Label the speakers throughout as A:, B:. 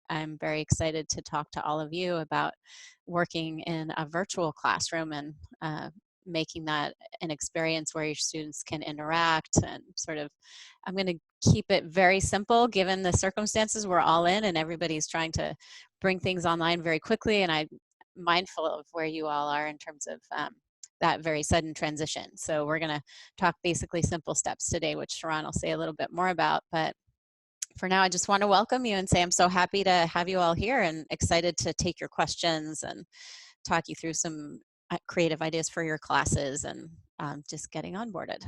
A: I'm very excited to talk to all of you about working in a virtual classroom and making that an experience where your students can interact and sort of, I'm going to keep it very simple given the circumstances we're all in and everybody's trying to bring things online very quickly, and I'm mindful of where you all are in terms of that very sudden transition. So we're going to talk basically simple steps today, which Sharon will say a little bit more about. But for now, I just want to welcome you and say I'm so happy to have you all here and excited to take your questions and talk you through some creative ideas for your classes and just getting onboarded.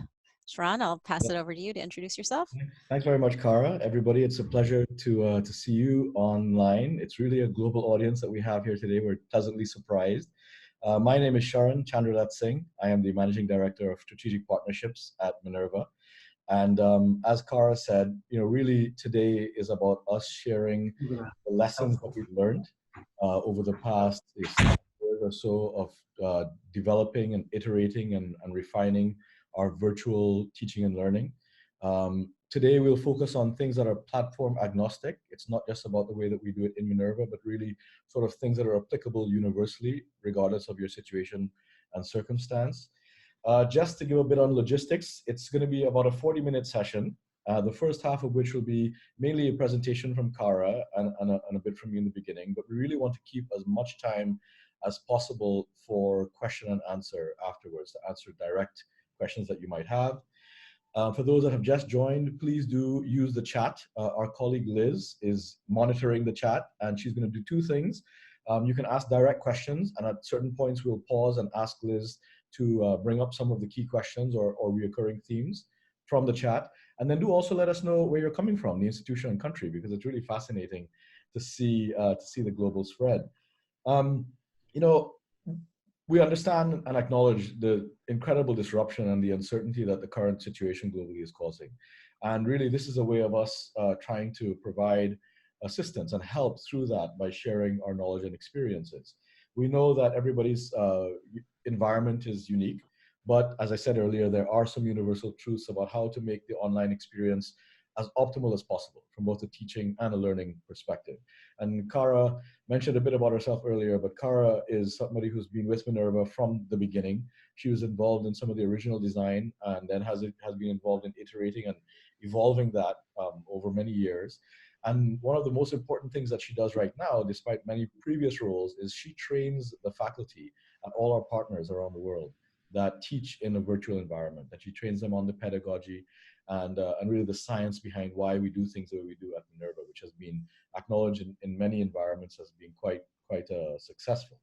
A: Sharon, I'll pass it over to you to introduce yourself.
B: Thanks very much, Cara. Everybody, it's a pleasure to see you online. It's really a global audience that we have here today. We're pleasantly surprised. My name is Sharan Chandralat Singh. I am the Managing Director of Strategic Partnerships at Minerva. And as Cara said, really today is about us sharing the lessons that we've learned over the past 6 years or so of developing and iterating and refining our virtual teaching and learning. Today we'll focus on things that are platform agnostic. It's not just about the way that we do it in Minerva, but really sort of things that are applicable universally, regardless of your situation and circumstance. Just to give a bit on logistics, it's going to be about a 40-minute session, the first half of which will be mainly a presentation from Cara and a bit from me in the beginning, but we really want to keep as much time as possible for question and answer afterwards, to answer direct questions that you might have. For those that have just joined, please do use the chat. Our colleague Liz is monitoring the chat, and she's going to do two things. You can ask direct questions, and at certain points we'll pause and ask Liz to bring up some of the key questions or reoccurring themes from the chat. And then do also let us know where you're coming from, the institution and country, because it's really fascinating to see the global spread. We understand and acknowledge the incredible disruption and the uncertainty that the current situation globally is causing. And really, this is a way of us trying to provide assistance and help through that by sharing our knowledge and experiences. We know that everybody's environment is unique, but as I said earlier, there are some universal truths about how to make the online experience as optimal as possible from both a teaching and a learning perspective. And Cara mentioned a bit about herself earlier, but Cara is somebody who's been with Minerva from the beginning. She was involved in some of the original design and then has been involved in iterating and evolving that over many years. And one of the most important things that she does right now, despite many previous roles, is she trains the faculty and all our partners around the world that teach in a virtual environment, that she trains them on the pedagogy and really the science behind why we do things the way we do at Minerva, which has been acknowledged in many environments as being quite successful.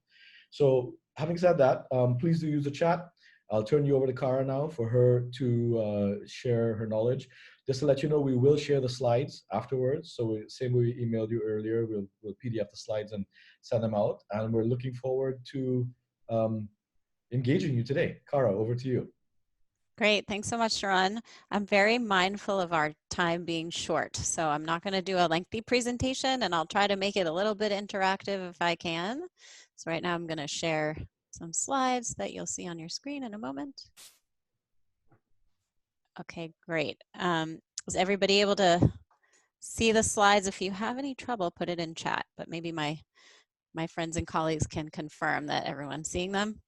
B: So having said that, please do use the chat. I'll turn you over to Cara now for her to share her knowledge. Just to let you know, we will share the slides afterwards. So same way we emailed you earlier, we'll PDF the slides and send them out. And we're looking forward to engaging you today. Cara, over to you.
A: Great, thanks so much, Sharon. I'm very mindful of our time being short, so I'm not going to do a lengthy presentation, and I'll try to make it a little bit interactive if I can. So right now I'm going to share some slides that you'll see on your screen in a moment. Okay, great. Is everybody able to see the slides? If you have any trouble, put it in chat, but maybe my friends and colleagues can confirm that everyone's seeing them.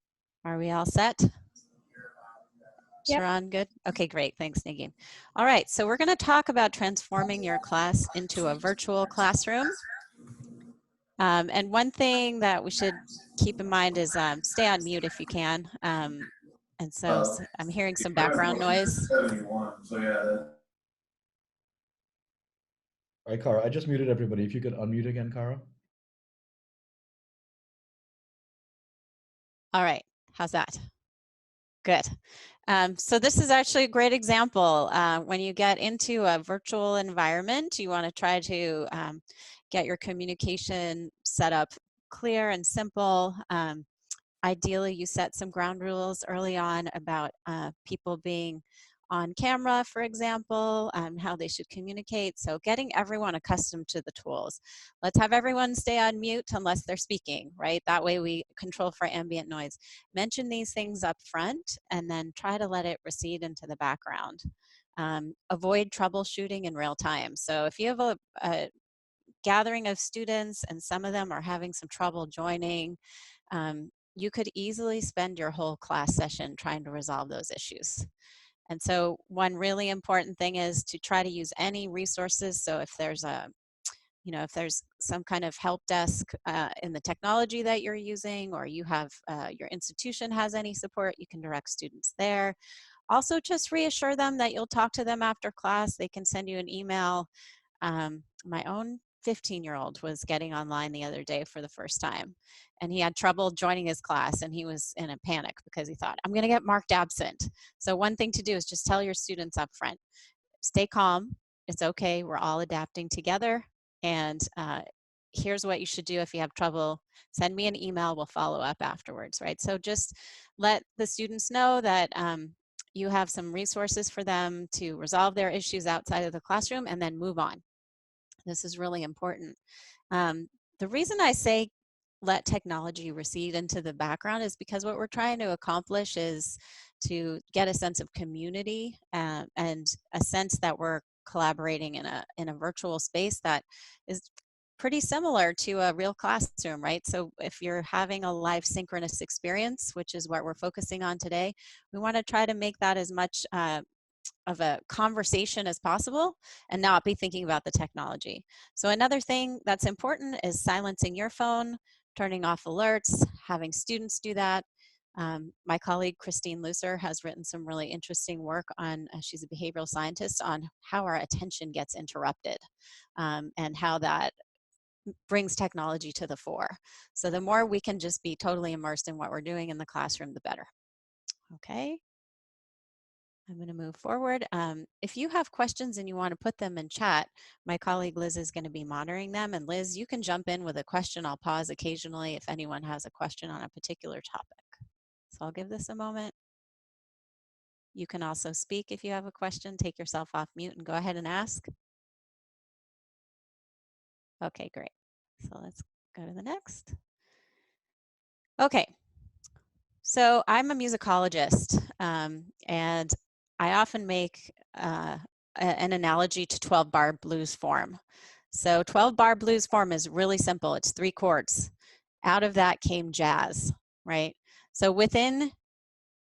A: Are we all set? Yep. Sharon, good? Okay, great. Thanks, Nagin. All right, so we're going to talk about transforming your class into a virtual classroom. And one thing that we should keep in mind is stay on mute if you can. And so I'm hearing some background noise.
B: All right, Cara, I just muted everybody. If you could unmute again, Cara.
A: All right, how's that? Good. So this is actually a great example. When you get into a virtual environment, you want to try to get your communication set up clear and simple. Ideally, you set some ground rules early on about people being on camera, for example, how they should communicate. So getting everyone accustomed to the tools. Let's have everyone stay on mute unless they're speaking, right? That way we control for ambient noise. Mention these things up front and then try to let it recede into the background. Avoid troubleshooting in real time. So if you have a gathering of students and some of them are having some trouble joining, you could easily spend your whole class session trying to resolve those issues. And so one really important thing is to try to use any resources. So if there's a, if there's some kind of help desk in the technology that you're using, or you have your institution has any support, you can direct students there. Also, just reassure them that you'll talk to them after class. They can send you an email. My own 15-year-old was getting online the other day for the first time, and he had trouble joining his class, and he was in a panic because he thought, I'm going to get marked absent. So one thing to do is just tell your students up front, stay calm. It's okay. We're all adapting together. And here's what you should do if you have trouble. Send me an email. We'll follow up afterwards, right? So just let the students know that you have some resources for them to resolve their issues outside of the classroom and then move on. This is really important. Um, the reason I say let technology recede into the background is because what we're trying to accomplish is to get a sense of community and a sense that we're collaborating in a virtual space that is pretty similar to a real classroom, right? So if you're having a live synchronous experience, which is what we're focusing on today, we want to try to make that as much of a conversation as possible and not be thinking about the technology. So another thing that's important is silencing your phone, turning off alerts, having students do that. My colleague Christine Lucer has written some really interesting work on, she's a behavioral scientist, on how our attention gets interrupted and how that brings technology to the fore. So the more we can just be totally immersed in what we're doing in the classroom, the better. Okay. I'm going to move forward. If you have questions and you want to put them in chat, my colleague Liz is going to be monitoring them. And Liz, you can jump in with a question. I'll pause occasionally if anyone has a question on a particular topic. So I'll give this a moment. You can also speak if you have a question. Take yourself off mute and go ahead and ask. Okay, great. So let's go to the next. Okay, so I'm a musicologist, and I often make an analogy to 12-bar blues form. So 12-bar blues form is really simple. It's 3 chords. Out of that came jazz, right? So within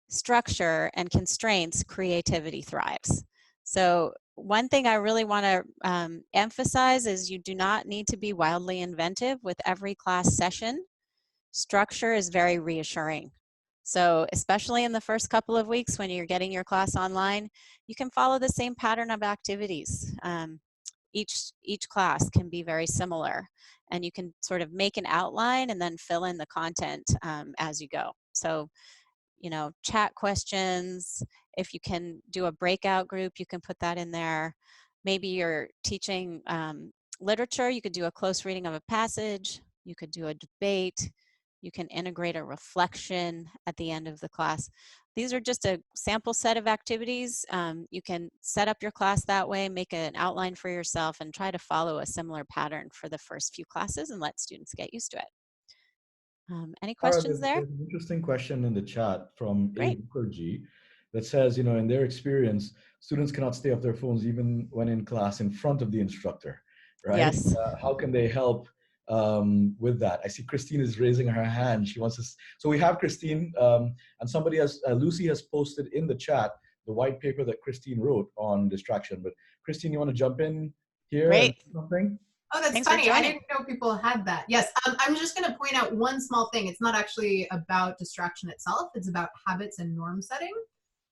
A: structure and constraints, creativity thrives. So one thing I really want to emphasize is you do not need to be wildly inventive with every class session. Structure is very reassuring. So especially in the first couple of weeks when you're getting your class online, you can follow the same pattern of activities. Each class can be very similar, and you can sort of make an outline and then fill in the content as you go. So, chat questions, if you can do a breakout group, you can put that in there. Maybe you're teaching literature, you could do a close reading of a passage, you could do a debate, you can integrate a reflection at the end of the class. These are just a sample set of activities. You can set up your class that way, make an outline for yourself, and try to follow a similar pattern for the first few classes and let students get used to it. Any
B: Tara,
A: questions there?
B: there's an interesting question in the chat from A.
A: Great.
B: Mukherjee that says, in their experience, students cannot stay off their phones even when in class in front of the instructor, right?
A: Yes.
B: How can they help with that? I see Christine is raising her hand. She wants to. So we have Christine, and somebody has, Lucy has posted in the chat the white paper that Christine wrote on distraction. But Christine, you want to jump in here and
A: Great.
B: say something?
C: Oh, that's
A: Thanks for
C: funny. I
A: joining.
C: didn't know people had that. Yes, I'm just going to point out one small thing. It's not actually about distraction itself. It's about habits and norm setting.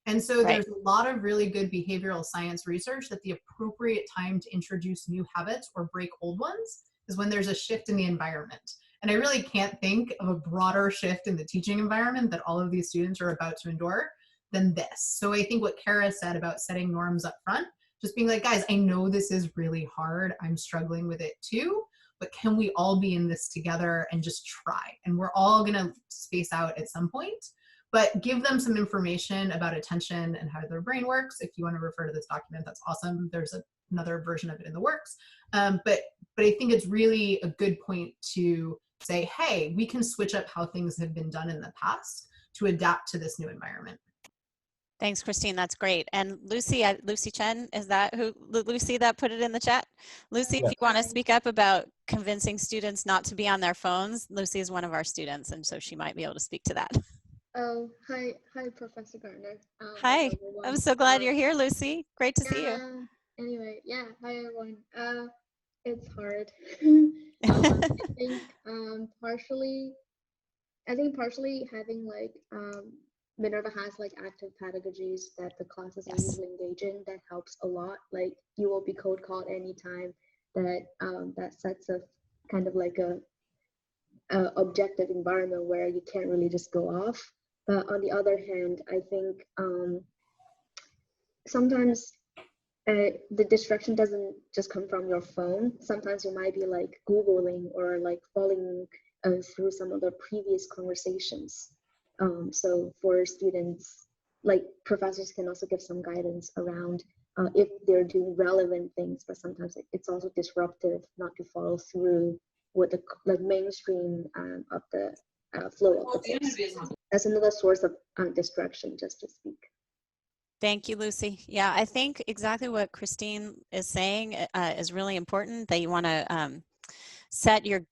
C: And so
A: Right.
C: there's a lot of really good behavioral science research that the appropriate time to introduce new habits or break old ones is when there's a shift in the environment. And I really can't think of a broader shift in the teaching environment that all of these students are about to endure than this. So I think what Kara said about setting norms up front, just being like, guys, I know this is really hard. I'm struggling with it too, but can we all be in this together and just try? And we're all gonna space out at some point, but give them some information about attention and how their brain works. If you want to refer to this document, that's awesome. There's another version of it in the works. But I think it's really a good point to say, hey, we can switch up how things have been done in the past to adapt to this new environment.
A: Thanks, Christine. That's great. And Lucy, Lucy Chen, is that who, Lucy that put it in the chat? Lucy, if
B: Yeah.
A: you want to speak up about convincing students not to be on their phones, Lucy is one of our students, and so she might be able to speak to that.
D: Oh, hi, Professor Gardner. Hello,
A: Hi, I'm
D: everyone.
A: so glad you're here, Lucy. Great to see you.
D: Yeah. Anyway, yeah. Hi, everyone. It's hard. think partially, I think partially having like Minerva has like active pedagogies that the classes are
A: Yes.
D: usually engaging. That helps a lot. Like you will be code called anytime. That sets a kind of like a objective environment where you can't really just go off. But on the other hand, I think sometimes the distraction doesn't just come from your phone. Sometimes you might be like Googling or like following through some of the previous conversations. So for students, like professors can also give some guidance around if they're doing relevant things, but sometimes it's also disruptive not to follow through with the like mainstream of the flow of the course. That's another source of distraction, just to speak.
A: Thank you, Lucy. Yeah, I think exactly what Christine is saying is really important, that you want to set your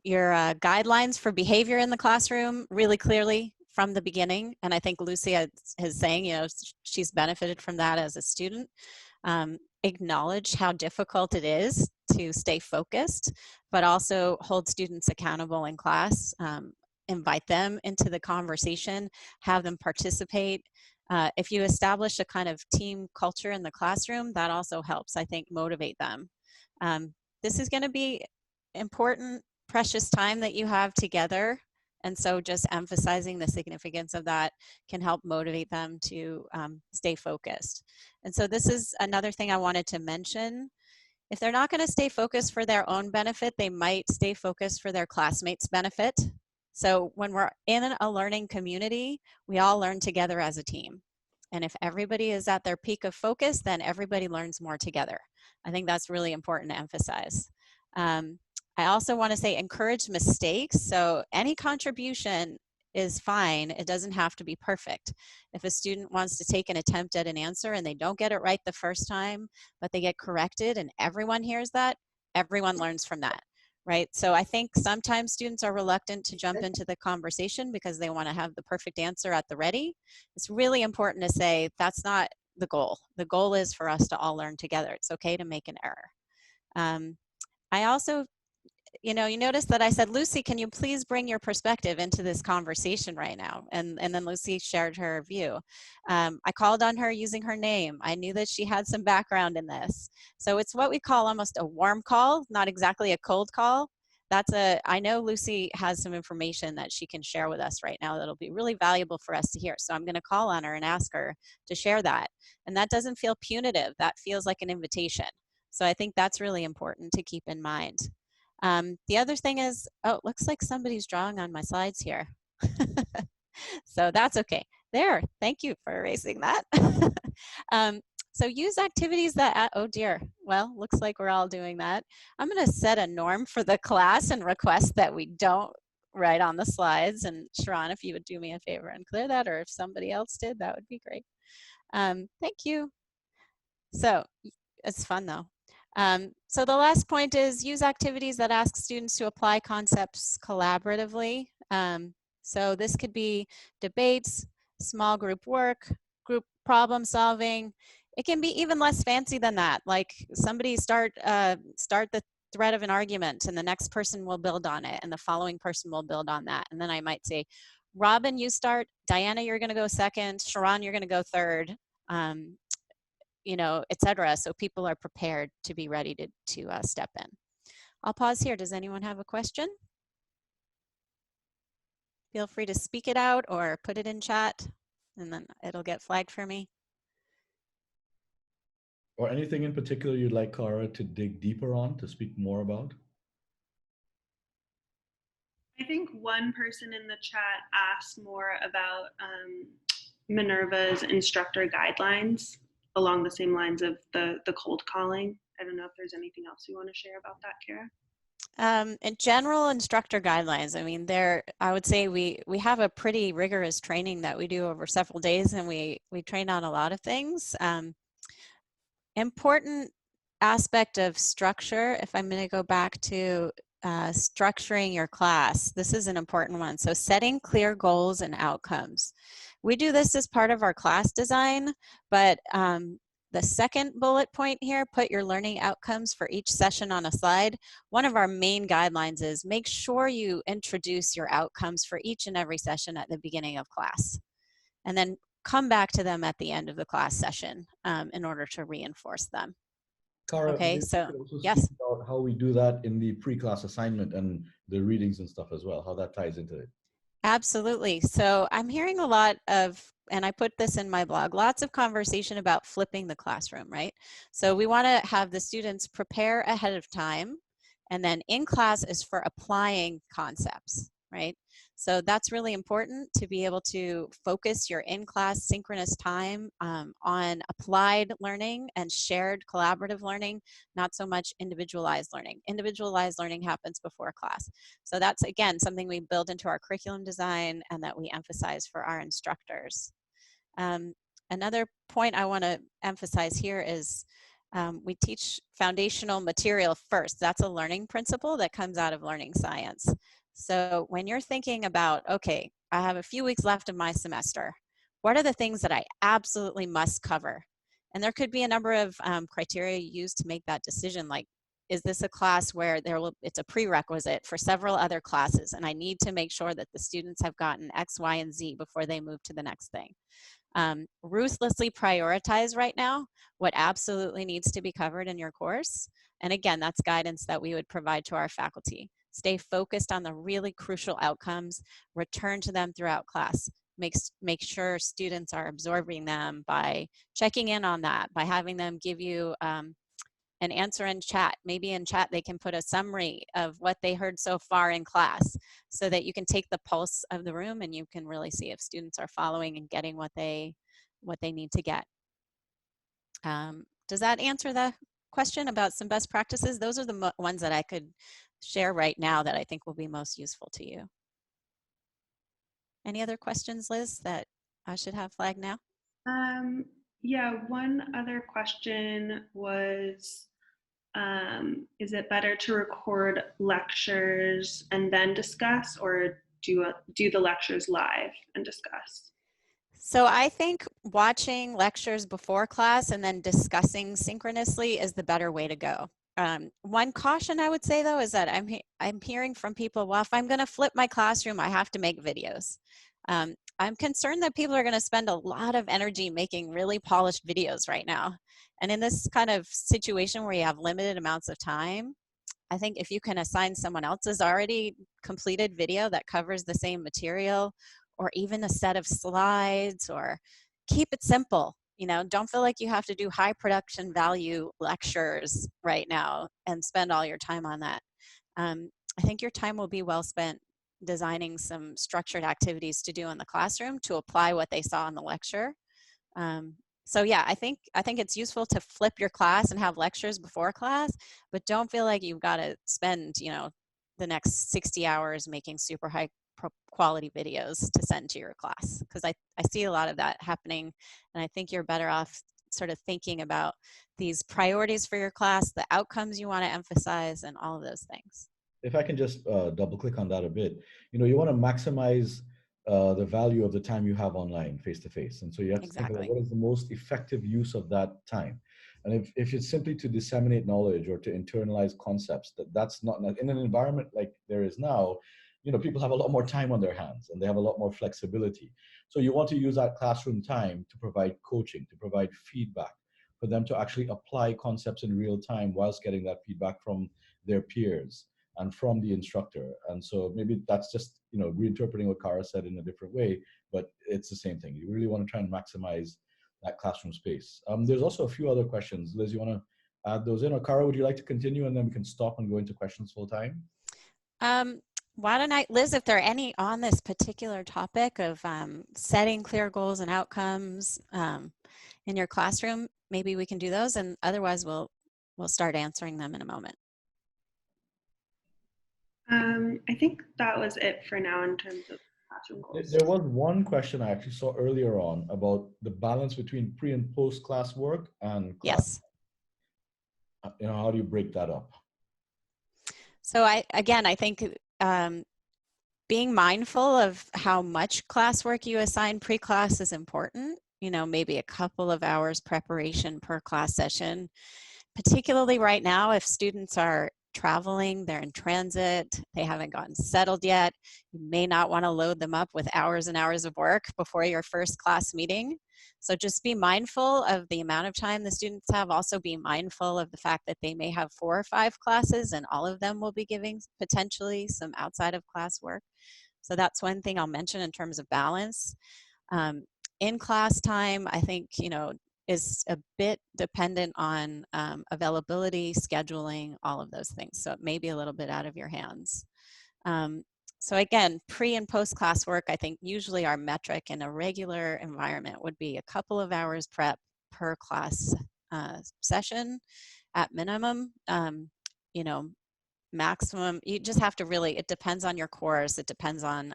A: guidelines for behavior in the classroom really clearly from the beginning. And I think Lucy is saying, you know, she's benefited from that as a student. Acknowledge how difficult it is to stay focused, but also hold students accountable in class. Invite them into the conversation, have them participate. If you establish a kind of team culture in the classroom, that also helps, I think, motivate them. This is going to be important, precious time that you have together. And so just emphasizing the significance of that can help motivate them to stay focused. And so this is another thing I wanted to mention. If they're not going to stay focused for their own benefit, they might stay focused for their classmates' benefit. So when we're in a learning community, we all learn together as a team. And if everybody is at their peak of focus, then everybody learns more together. I think that's really important to emphasize. I also want to say encourage mistakes. So any contribution is fine. It doesn't have to be perfect. If a student wants to take an attempt at an answer and they don't get it right the first time, but they get corrected and everyone hears that, everyone learns from that, right? So I think sometimes students are reluctant to jump into the conversation because they want to have the perfect answer at the ready. It's really important to say that's not the goal. The goal is for us to all learn together. It's okay to make an error. I also, you know, you notice that I said, Lucy, can you please bring your perspective into this conversation right now? And then Lucy shared her view. I called on her using her name. I knew that she had some background in this. So it's what we call almost a warm call, not exactly a cold call. I know Lucy has some information that she can share with us right now that'll be really valuable for us to hear. So I'm going to call on her and ask her to share that. And that doesn't feel punitive. That feels like an invitation. So I think that's really important to keep in mind. The other thing is, oh, it looks like somebody's drawing on my slides here. So that's okay. There, thank you for erasing that. So use activities that, oh dear, well, looks like we're all doing that. I'm gonna set a norm for the class and request that we don't write on the slides. And Sharon, if you would do me a favor and clear that, or if somebody else did, that would be great. Thank you. So it's fun though. So the last point is use activities that ask students to apply concepts collaboratively. So this could be debates, small group work, group problem solving. It can be even less fancy than that. Like somebody start the thread of an argument and the next person will build on it and the following person will build on that. And then I might say, Robin, you start. Diana, you're gonna go second. Sharon, you're gonna go third. You know, etc. So people are prepared to be ready to step in. I'll pause here. Does anyone have a question? Feel free to speak it out or put it in chat and then it'll get flagged for me.
B: Or anything in particular you'd like Cara to dig deeper on, to speak more about?
E: I think one person in the chat asked more about Minerva's instructor guidelines along the same lines of the cold calling. I don't know if there's anything else you want to share about that, Kara.
A: In general, instructor guidelines, I mean, I would say we have a pretty rigorous training that we do over several days, and we train on a lot of things. Important aspect of structure, if I'm going to go back to structuring your class, this is an important one. So setting clear goals and outcomes. We do this as part of our class design, but the second bullet point here, put your learning outcomes for each session on a slide. One of our main guidelines is make sure you introduce your outcomes for each and every session at the beginning of class, and then come back to them at the end of the class session in order to reinforce them.
B: Cara,
A: Okay,
B: maybe you
A: so
B: could also speak
A: yes.
B: about how we do that in the pre-class assignment and the readings and stuff as well, how that ties into it.
A: Absolutely. So I'm hearing a lot of, and I put this in my blog, lots of conversation about flipping the classroom, right? So we want to have the students prepare ahead of time, and then in class is for applying concepts, right? So that's really important to be able to focus your in-class synchronous time on applied learning and shared collaborative learning, not so much individualized learning. Individualized learning happens before class. So that's, again, something we build into our curriculum design and that we emphasize for our instructors. Another point I want to emphasize here is we teach foundational material first. That's a learning principle that comes out of learning science. So when you're thinking about, okay, I have a few weeks left of my semester, what are the things that I absolutely must cover? And there could be a number of criteria used to make that decision, like, is this a class where it's a prerequisite for several other classes, and I need to make sure that the students have gotten X, Y, and Z before they move to the next thing. Ruthlessly prioritize right now what absolutely needs to be covered in your course. And again, that's guidance that we would provide to our faculty. Stay focused on the really crucial outcomes, return to them throughout class. Make sure students are absorbing them by checking in on that, by having them give you an answer in chat. Maybe in chat they can put a summary of what they heard so far in class, so that you can take the pulse of the room and you can really see if students are following and getting what they need to get. Does that answer the question about some best practices? Those are the ones that I could share right now that I think will be most useful to you. Any other questions, Liz, that I should have flagged now?
E: Yeah, one other question was, is it better to record lectures and then discuss, or do the lectures live and discuss?
A: So I think watching lectures before class and then discussing synchronously is the better way to go. One caution I would say, though, is that I'm hearing from people, well, if I'm going to flip my classroom, I have to make videos. I'm concerned that people are going to spend a lot of energy making really polished videos right now. And in this kind of situation where you have limited amounts of time, I think if you can assign someone else's already completed video that covers the same material, or even a set of slides, or keep it simple. Don't feel like you have to do high production value lectures right now and spend all your time on that. I think your time will be well spent designing some structured activities to do in the classroom to apply what they saw in the lecture. So yeah, I think it's useful to flip your class and have lectures before class, but don't feel like you've got to spend, the next 60 hours making super high quality videos to send to your class, because I see a lot of that happening, and I think you're better off sort of thinking about these priorities for your class, the outcomes you want to emphasize, and all of those things.
B: If I can just double click on that a bit, you want to maximize the value of the time you have online face to face. And so you have to think about
A: Exactly.
B: what is the most effective use of that time. And if it's simply to disseminate knowledge or to internalize concepts, that's not in an environment like there is now, people have a lot more time on their hands and they have a lot more flexibility. So you want to use that classroom time to provide coaching, to provide feedback, for them to actually apply concepts in real time whilst getting that feedback from their peers and from the instructor. And so maybe that's just, reinterpreting what Cara said in a different way, but it's the same thing. You really want to try and maximize that classroom space. There's also a few other questions. Liz, you want to add those in? Or Cara, would you like to continue and then we can stop and go into questions full time?
A: Why don't Liz, if there are any on this particular topic of setting clear goals and outcomes in your classroom, maybe we can do those, and otherwise we'll start answering them in a moment.
E: I think that was it for now in terms of classroom goals.
B: There was one question I actually saw earlier on about the balance between pre and post class work and class.
A: Yes.
B: How do you break that up?
A: So I think being mindful of how much classwork you assign pre-class is important. Maybe a couple of hours preparation per class session, particularly right now if students are traveling, they're in transit, they haven't gotten settled yet. You may not want to load them up with hours and hours of work before your first class meeting. So just be mindful of the amount of time the students have. Also be mindful of the fact that they may have 4 or 5 classes and all of them will be giving potentially some outside of class work. So that's one thing I'll mention in terms of balance. In class time, I think, is a bit dependent on availability, scheduling, all of those things. So it may be a little bit out of your hands. So again, pre and post class work, I think usually our metric in a regular environment would be a couple of hours prep per class session at minimum. Maximum, you just have to really, it depends on your course, it depends on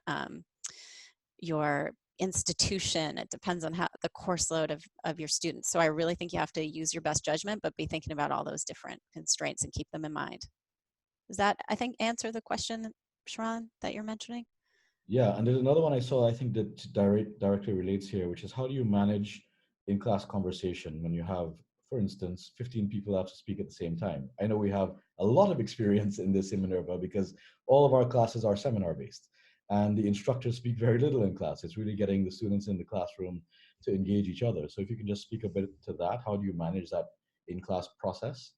A: your institution, it depends on how the course load of your students. So I really think you have to use your best judgment, but be thinking about all those different constraints and keep them in mind. Does that, I think, answer the question, Sharon, that you're mentioning?
B: Yeah, and there's another one I saw, I think that directly relates here, which is how do you manage in-class conversation when you have, for instance, 15 people have to speak at the same time? I know we have a lot of experience in this in Minerva because all of our classes are seminar-based and the instructors speak very little in class. It's really getting the students in the classroom to engage each other. So if you can just speak a bit to that, how do you manage that in-class process?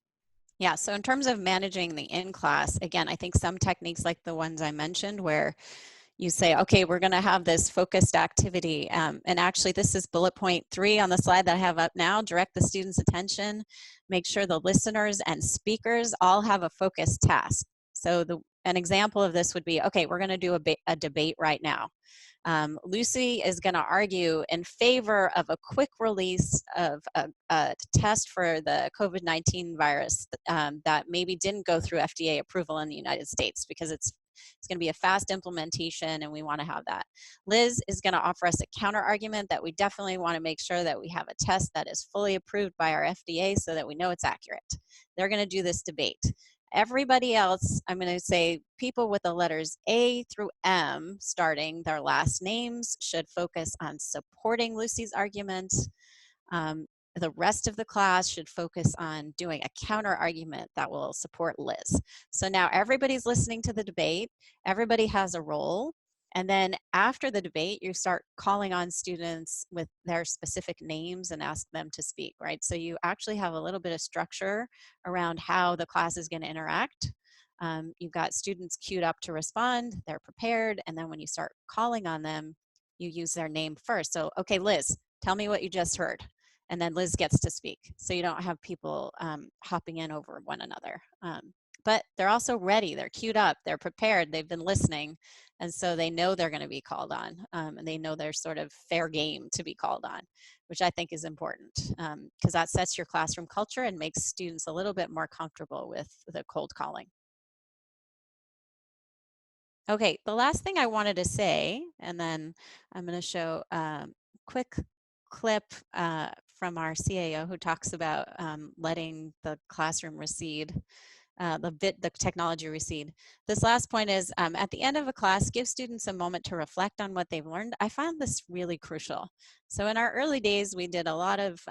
A: Yeah, so in terms of managing the in-class, again, I think some techniques like the ones I mentioned where you say, okay, we're going to have this focused activity. And actually, this is bullet point 3 on the slide that I have up now. Direct the students' attention. Make sure the listeners and speakers all have a focused task. So an example of this would be, okay, we're going to do a debate right now. Lucy is going to argue in favor of a quick release of a test for the COVID-19 virus that maybe didn't go through FDA approval in the United States because it's going to be a fast implementation and we want to have that. Liz is going to offer us a counter argument that we definitely want to make sure that we have a test that is fully approved by our FDA so that we know it's accurate. They're going to do this debate. Everybody else, I'm going to say people with the letters A through M starting their last names should focus on supporting Lucy's argument. The rest of the class should focus on doing a counter argument that will support Liz. So now everybody's listening to the debate, everybody has a role, and then after the debate, you start calling on students with their specific names and ask them to speak, right? So you actually have a little bit of structure around how the class is going to interact. You've got students queued up to respond, they're prepared, and then when you start calling on them, you use their name first. So, okay, Liz, tell me what you just heard. And then Liz gets to speak. So you don't have people hopping in over one another. But they're also ready, they're queued up, they're prepared, they've been listening. And so they know they're going to be called on and they know they're sort of fair game to be called on, which I think is important because that sets your classroom culture and makes students a little bit more comfortable with the cold calling. Okay, the last thing I wanted to say, and then I'm going to show a quick clip from our CAO who talks about letting the classroom recede, the technology recede. This last point is at the end of a class, give students a moment to reflect on what they've learned. I found this really crucial. So in our early days, we did a lot of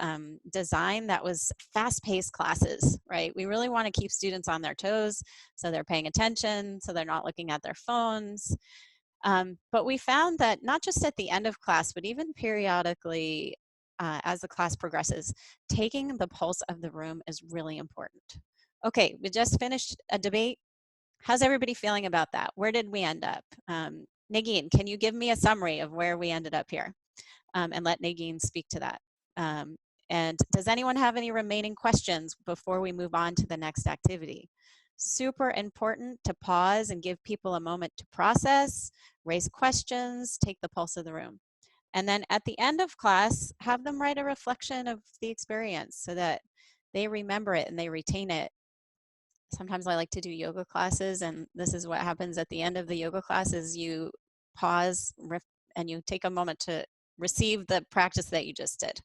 A: design that was fast-paced classes, right? We really want to keep students on their toes so they're paying attention, so they're not looking at their phones. But we found that not just at the end of class, but even periodically as the class progresses, taking the pulse of the room is really important. Okay, we just finished a debate. How's everybody feeling about that? Where did we end up? Nagin, can you give me a summary of where we ended up here? And let Nagin speak to that. And does anyone have any remaining questions before we move on to the next activity? Super important to pause and give people a moment to process, raise questions, take the pulse of the room. And then at the end of class, have them write a reflection of the experience so that they remember it and they retain it sometimes I like to do yoga classes, and this is what happens at the end of the yoga class is you pause and you take a moment to receive the practice that you just did.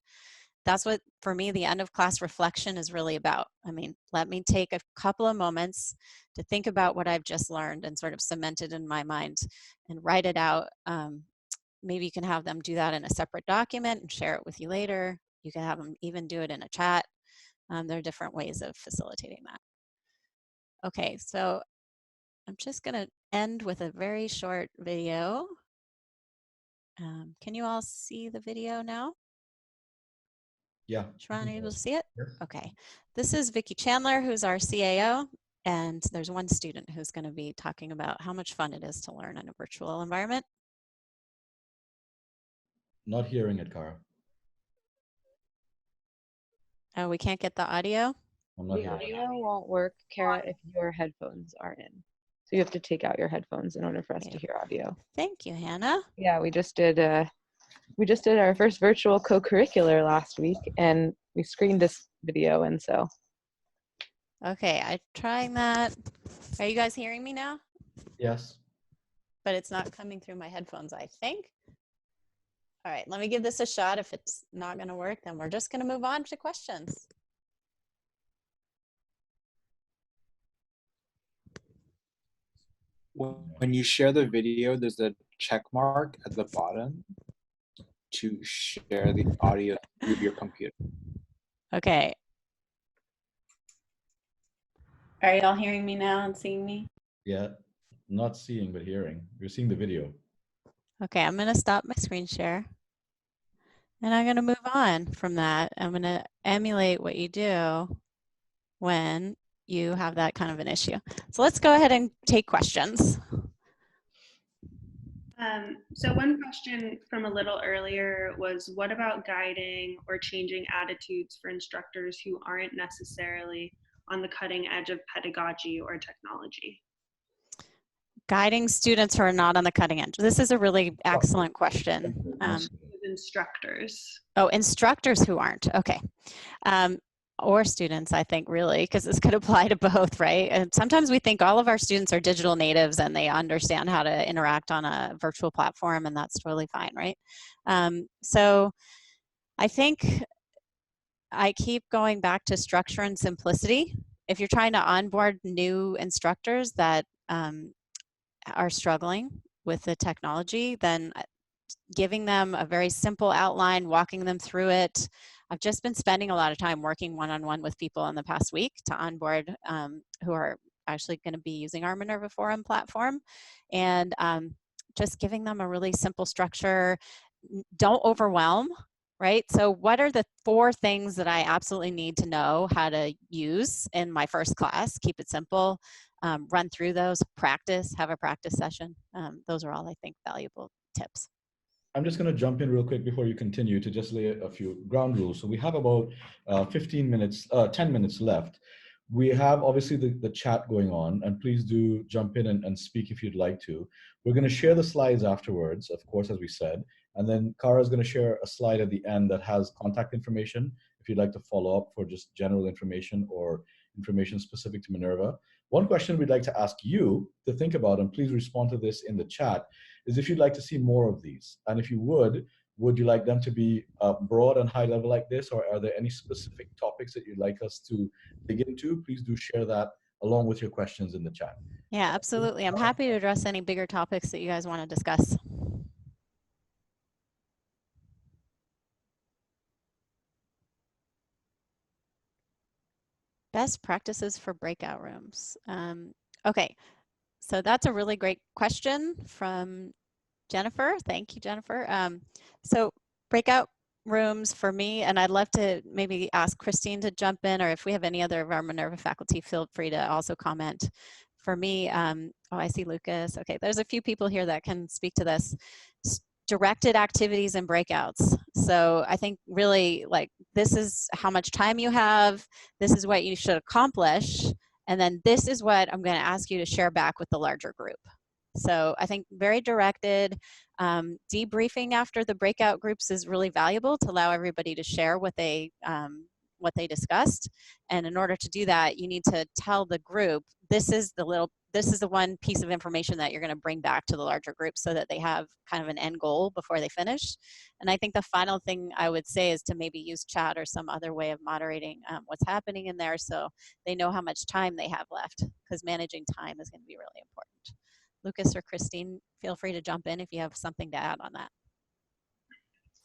A: That's what, for me, the end of class reflection is really about. I mean, let me take a couple of moments to think about what I've just learned and sort of cement it in my mind and write it out. Maybe you can have them do that in a separate document and share it with you later. You can have them even do it in a chat. There are different ways of facilitating that. Okay, so I'm just going to end with a very short video. Can you all see the video now?
B: Yeah.
A: Sharon, are you able to see it?
B: Yes.
A: Okay. This is Vicki Chandler, who's our CAO, and there's one student who's going to be talking about how much fun it is to learn in a virtual environment.
B: Not hearing it, Cara.
A: Oh, we can't get the audio?
B: I'm not
F: The
B: hearing it.
F: audio won't work, Kara, if your headphones are in. So you have to take out your headphones in order for us
A: Yeah.
F: to hear audio.
A: Thank you, Hannah.
F: Yeah, we just did our first virtual co-curricular last week, and we screened this video, and so.
A: Okay, I'm trying that. Are you guys hearing me now?
B: Yes.
A: But it's not coming through my headphones, I think. All right, let me give this a shot. If it's not going to work, then we're just going to move on to questions.
G: When you share the video, there's a check mark at the bottom to share the audio through your computer.
A: Okay. Are y'all hearing me now and seeing me?
B: Yeah. Not seeing, but hearing. You're seeing the video.
A: Okay, I'm going to stop my screen share. And I'm going to move on from that. I'm going to emulate what you do when you have that kind of an issue. So let's go ahead and take questions.
E: So one question from a little earlier was, what about guiding or changing attitudes for instructors who aren't necessarily on the cutting edge of pedagogy or technology?
A: Guiding students who are not on the cutting edge. This is a really excellent question.
E: Instructors.
A: Oh, instructors who aren't. Okay. Or students, I think, really, because this could apply to both, right? And sometimes we think all of our students are digital natives and they understand how to interact on a virtual platform, and that's totally fine, right? So I think I keep going back to structure and simplicity. If you're trying to onboard new instructors that are struggling with the technology, then giving them a very simple outline, walking them through it. I've just been spending a lot of time working one-on-one with people in the past week to onboard who are actually going to be using our Minerva Forum platform, and just giving them a really simple structure. Don't overwhelm, right? So what are the 4 things that I absolutely need to know how to use in my first class? Keep it simple. Run through those, practice, have a practice session. Those are all, I think, valuable tips.
B: I'm just going to jump in real quick before you continue to just lay a few ground rules. So we have about 10 minutes left. We have obviously the chat going on, and please do jump in and speak if you'd like to. We're going to share the slides afterwards, of course, as we said. And then Cara is going to share a slide at the end that has contact information if you'd like to follow up for just general information or information specific to Minerva. One question we'd like to ask you to think about, and please respond to this in the chat, is if you'd like to see more of these. And if you would you like them to be broad and high level like this, or are there any specific topics that you'd like us to dig into? Please do share that along with your questions in the chat.
A: Yeah, absolutely. I'm happy to address any bigger topics that you guys want to discuss. Best practices for breakout rooms. Okay, so that's a really great question from Jennifer. Thank you, Jennifer. So breakout rooms for me, and I'd love to maybe ask Christine to jump in, or if we have any other of our Minerva faculty, feel free to also comment. For me, oh, I see Lucas. Okay, there's a few people here that can speak to this. Directed activities and breakouts. So I think really, like, this is how much time you have, this is what you should accomplish, and then this is what I'm going to ask you to share back with the larger group. So I think very directed. Debriefing after the breakout groups is really valuable to allow everybody to share what they what they discussed. And in order to do that, you need to tell the group, this is the one piece of information that you're going to bring back to the larger group so that they have kind of an end goal before they finish. And I think the final thing I would say is to maybe use chat or some other way of moderating what's happening in there so they know how much time they have left, because managing time is going to be really important. Lucas or Christine, feel free to jump in if you have something to add on that.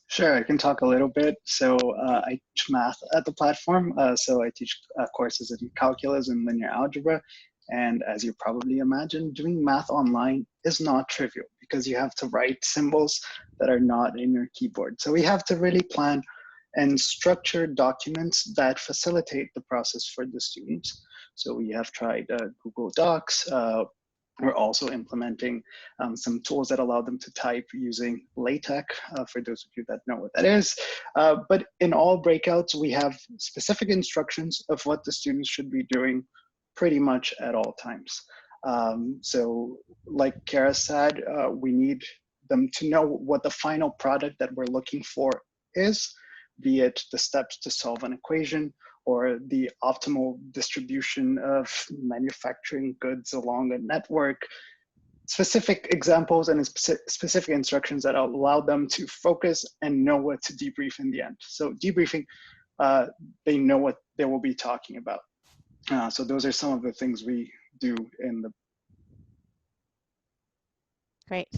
H: Sure, I can talk a little bit. So I teach math at the platform. So I teach courses in calculus and linear algebra. And as you probably imagine, doing math online is not trivial because you have to write symbols that are not in your keyboard. So we have to really plan and structure documents that facilitate the process for the students. So we have tried Google Docs. We're also implementing some tools that allow them to type using LaTeX, for those of you that know what that is. But in all breakouts, we have specific instructions of what the students should be doing pretty much at all times. So like Kara said, we need them to know what the final product that we're looking for is, be it the steps to solve an equation or the optimal distribution of manufacturing goods along a network, specific examples and specific instructions that allow them to focus and know what to debrief in the end. So debriefing, they know what they will be talking about. So those are some of the things we do in the.
A: Great.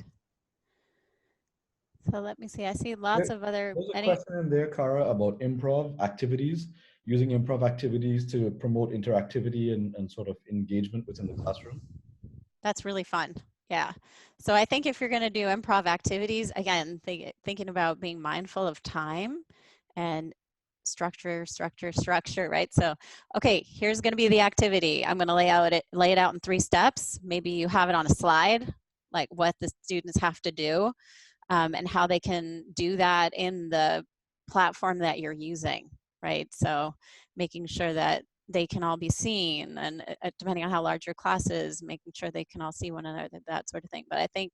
A: So let me see, I see lots of other.
B: There's a question in there, Kara, about improv activities, using improv activities to promote interactivity and sort of engagement within the classroom.
A: That's really fun. Yeah. So I think if you're going to do improv activities, again, thinking about being mindful of time and structure, right? So, okay, here's going to be the activity. I'm going to lay it out in 3 steps. Maybe you have it on a slide, like what the students have to do. And how they can do that in the platform that you're using, right? So making sure that they can all be seen, and depending on how large your class is, making sure they can all see one another, that sort of thing. But I think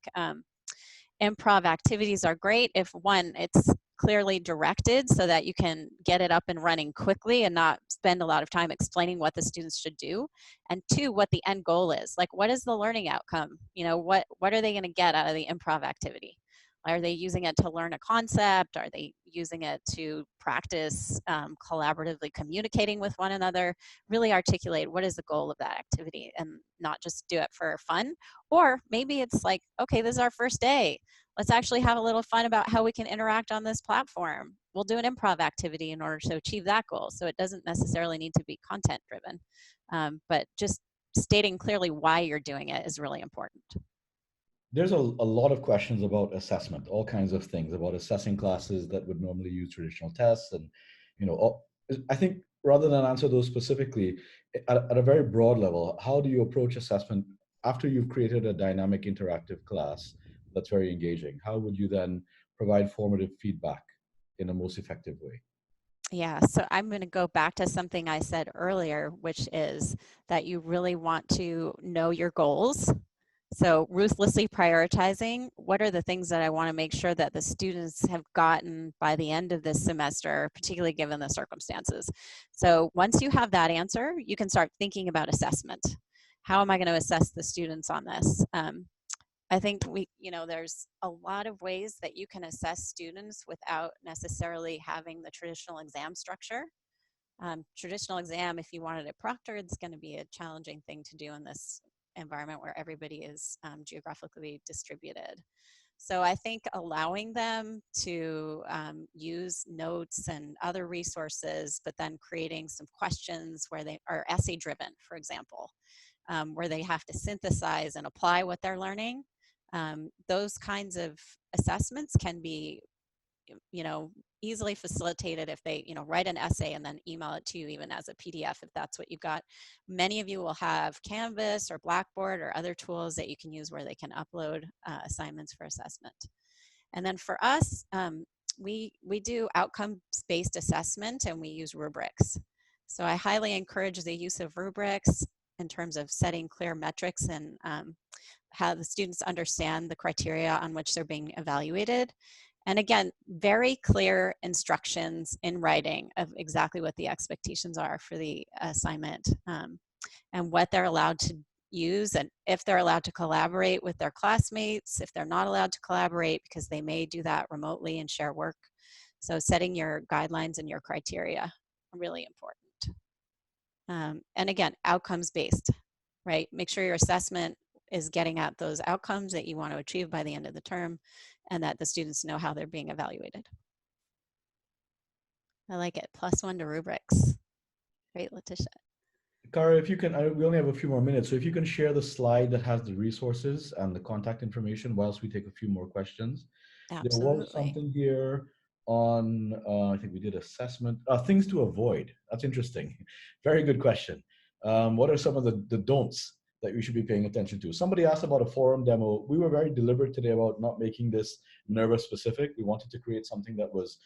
A: improv activities are great if, one, it's clearly directed so that you can get it up and running quickly and not spend a lot of time explaining what the students should do, and 2, what the end goal is. Like, what is the learning outcome? You know, what are they going to get out of the improv activity? Are they using it to learn a concept? Are they using it to practice collaboratively communicating with one another? Really articulate what is the goal of that activity and not just do it for fun. Or maybe it's like, okay, this is our first day. Let's actually have a little fun about how we can interact on this platform. We'll do an improv activity in order to achieve that goal. So it doesn't necessarily need to be content driven, but just stating clearly why you're doing it is really important.
B: There's a lot of questions about assessment, all kinds of things about assessing classes that would normally use traditional tests. And, you know, I think rather than answer those specifically, at a very broad level, how do you approach assessment after you've created a dynamic interactive class that's very engaging? How would you then provide formative feedback in a most effective way?
A: Yeah, so I'm going to go back to something I said earlier, which is that you really want to know your goals. So ruthlessly prioritizing, what are the things that I want to make sure that the students have gotten by the end of this semester, particularly given the circumstances. So once you have that answer, you can start thinking about assessment. How am I going to assess the students on this? I think there's a lot of ways that you can assess students without necessarily having the traditional exam structure. Traditional exam, if you wanted it proctored, it's going to be a challenging thing to do in this environment where everybody is geographically distributed. So I think allowing them to use notes and other resources, but then creating some questions where they are essay driven, for example, where they have to synthesize and apply what they're learning. Those kinds of assessments can be easily facilitated if they, write an essay and then email it to you even as a PDF if that's what you've got. Many of you will have Canvas or Blackboard or other tools that you can use where they can upload assignments for assessment. And then for us, we do outcomes-based assessment and we use rubrics. So I highly encourage the use of rubrics in terms of setting clear metrics and how the students understand the criteria on which they're being evaluated. And again, very clear instructions in writing of exactly what the expectations are for the assignment, and what they're allowed to use, and if they're allowed to collaborate with their classmates, if they're not allowed to collaborate, because they may do that remotely and share work. So setting your guidelines and your criteria are really important. And again, outcomes based, right? Make sure your assessment is getting at those outcomes that you want to achieve by the end of the term, and that the students know how they're being evaluated. I like it. +1 to rubrics. Great, Letitia.
B: Cara, if you can, we only have a few more minutes, so if you can share the slide that has the resources and the contact information whilst we take a few more questions. There was
A: Absolutely.
B: something here on, I think we did assessment, things to avoid. That's interesting. Very good question. What are some of the don'ts that we should be paying attention to? Somebody asked about a forum demo. We were very deliberate today about not making this Minerva specific. We wanted to create something that was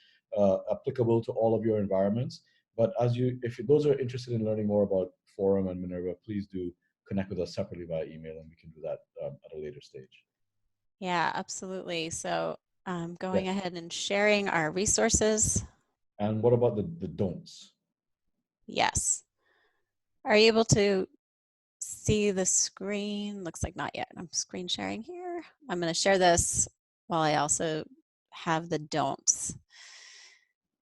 B: applicable to all of your environments. But if those are interested in learning more about Forum and Minerva, please do connect with us separately via email, and we can do that at a later stage.
A: Yeah, absolutely. So going
B: Yes.
A: ahead and sharing our resources.
B: And what about the don'ts?
A: Yes. Are you able to see the screen? Looks like not yet. I'm screen sharing here. I'm going to share this while I also have the don'ts.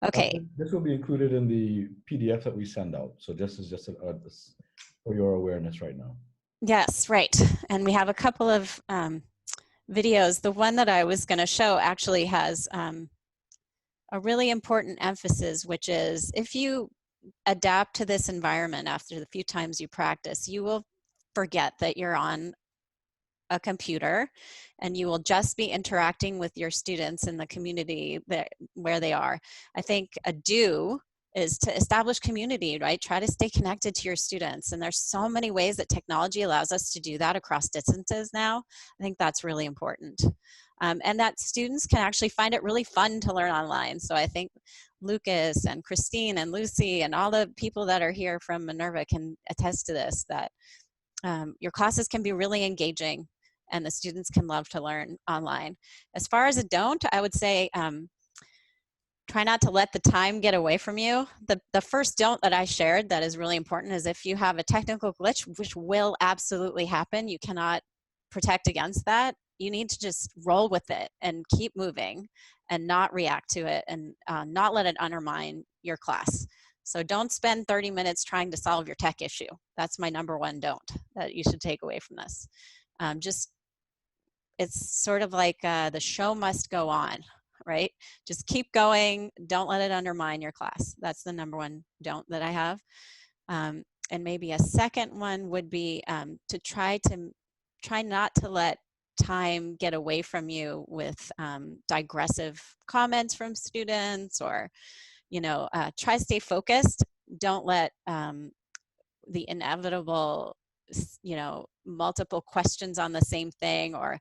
A: Okay.
B: This will be included in the PDF that we send out. So just for your awareness right now.
A: Yes, right. And we have a couple of videos. The one that I was going to show actually has a really important emphasis, which is if you adapt to this environment after the few times you practice, you will forget that you're on a computer, and you will just be interacting with your students in the community where they are. I think a do is to establish community, right? Try to stay connected to your students. And there's so many ways that technology allows us to do that across distances now. I think that's really important. And that students can actually find it really fun to learn online. So I think Lucas and Christine and Lucy and all the people that are here from Minerva can attest to this, that your classes can be really engaging and the students can love to learn online. As far as a don't, I would say try not to let the time get away from you. The first don't that I shared that is really important is if you have a technical glitch, which will absolutely happen, you cannot protect against that. You need to just roll with it and keep moving and not react to it, and not let it undermine your class. So don't spend 30 minutes trying to solve your tech issue. That's my #1 don't that you should take away from this. It's sort of like the show must go on, right? Just keep going. Don't let it undermine your class. That's the #1 don't that I have. And maybe a second one would be to try not to let time get away from you with digressive comments from students, or try to stay focused. Don't let the inevitable multiple questions on the same thing, or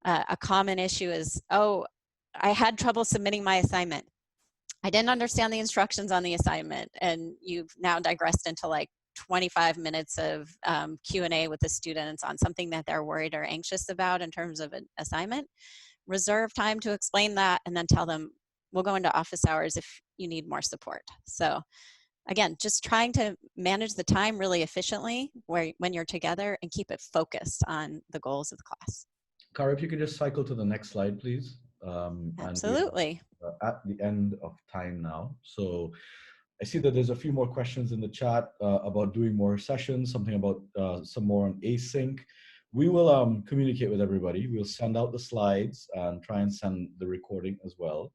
A: a common issue is, oh, I had trouble submitting my assignment. I didn't understand the instructions on the assignment, and you've now digressed into like 25 minutes of Q&A with the students on something that they're worried or anxious about in terms of an assignment. Reserve time to explain that, and then tell them, we'll go into office hours if you need more support. So again, just trying to manage the time really efficiently when you're together, and keep it focused on the goals of the class.
B: Cara, if you could just cycle to the next slide, please.
A: Absolutely.
B: And we are at the end of time now. So I see that there's a few more questions in the chat about doing more sessions, something about some more on async. We will communicate with everybody. We'll send out the slides and try and send the recording as well.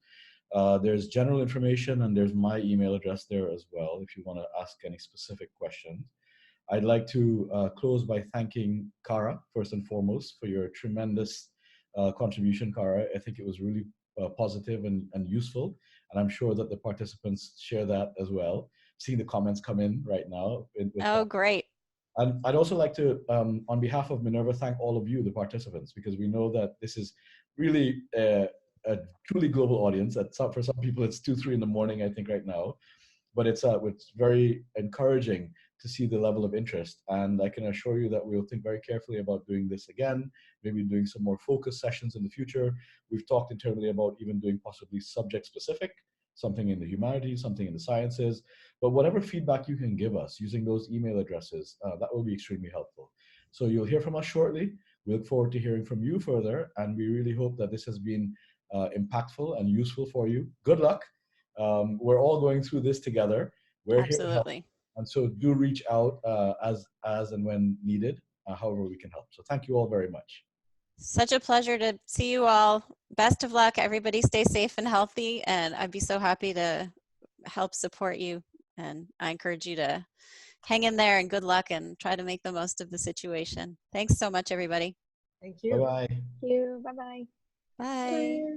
B: There's general information, and there's my email address there as well if you want to ask any specific questions. I'd like to close by thanking Cara, first and foremost, for your tremendous contribution, Cara. I think it was really positive and useful, and I'm sure that the participants share that as well. Seeing the comments come in right now.
A: Oh, great.
B: And I'd also like to, on behalf of Minerva, thank all of you, the participants, because we know that this is really a truly global audience. For some people, it's 2, 3 in the morning, I think, right now. but it's very encouraging to see the level of interest. And I can assure you that we'll think very carefully about doing this again, maybe doing some more focus sessions in the future. We've talked internally about even doing possibly subject specific, something in the humanities, something in the sciences, but whatever feedback you can give us using those email addresses, that will be extremely helpful. So you'll hear from us shortly. We look forward to hearing from you further, and we really hope that this has been impactful and useful for you. Good luck. We're all going through this together. We're here to help.
A: Absolutely.
B: And so do reach out as and when needed, however we can help. So thank you all very much.
A: Such a pleasure to see you all. Best of luck. Everybody stay safe and healthy. And I'd be so happy to help support you. And I encourage you to hang in there and good luck and try to make the most of the situation. Thanks so much, everybody.
F: Thank you.
B: Bye-bye.
D: Thank you. Bye-bye.
A: Bye.